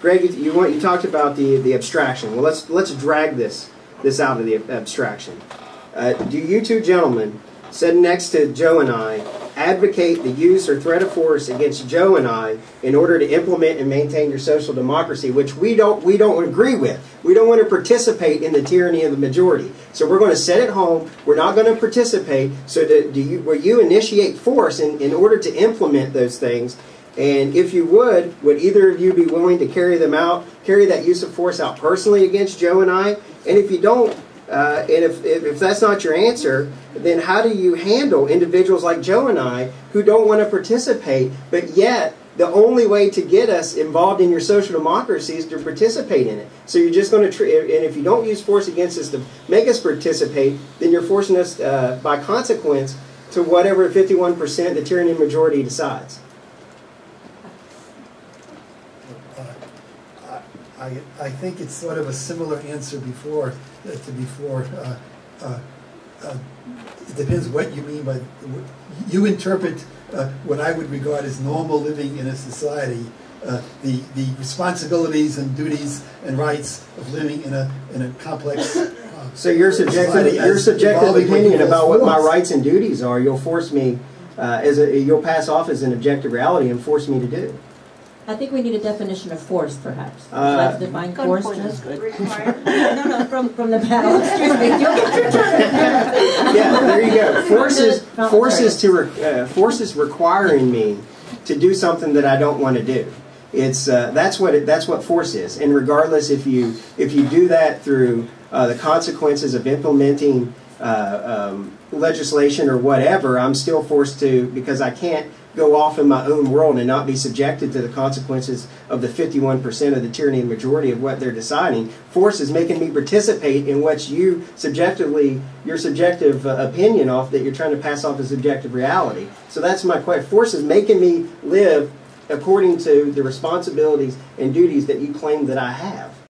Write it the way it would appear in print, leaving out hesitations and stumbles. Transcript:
Greg, you talked about the abstraction. Well, let's drag this out of the abstraction. Do you two gentlemen, sitting next to Joe and I, advocate the use or threat of force against Joe and I in order to implement and maintain your social democracy, which we don't agree with? We don't want to participate in the tyranny of the majority. So we're going to sit at home. We're not going to participate. So will you initiate force in order to implement those things? And if you would either of you be willing to carry that use of force out personally against Joe and I? And if you don't, and if that's not your answer, then how do you handle individuals like Joe and I who don't want to participate, but yet the only way to get us involved in your social democracy is to participate in it? So you're just going to, and if you don't use force against us to make us participate, then you're forcing us by consequence to whatever 51% the tyranny majority decides. I think it's sort of a similar answer before. It depends what you mean by. You interpret what I would regard as normal living in a society, the responsibilities and duties and rights of living in a complex. So your subjective opinion about what my rights and duties are, you'll force me you'll pass off as an objective reality and force me to do. I think we need a definition of force, perhaps. Would you like to define force? Is good. No, from the panel. Excuse me. You'll get your turn. Yeah, there you go. Force is requiring me to do something that I don't want to do. It's that's what force is. And regardless if you do that through the consequences of implementing legislation or whatever, I'm still forced to, because I can't go off in my own world and not be subjected to the consequences of the 51% of the tyranny and majority of what they're deciding. Force is making me participate in what your subjective opinion off that you're trying to pass off as objective reality. So that's my question. Force is making me live according to the responsibilities and duties that you claim that I have.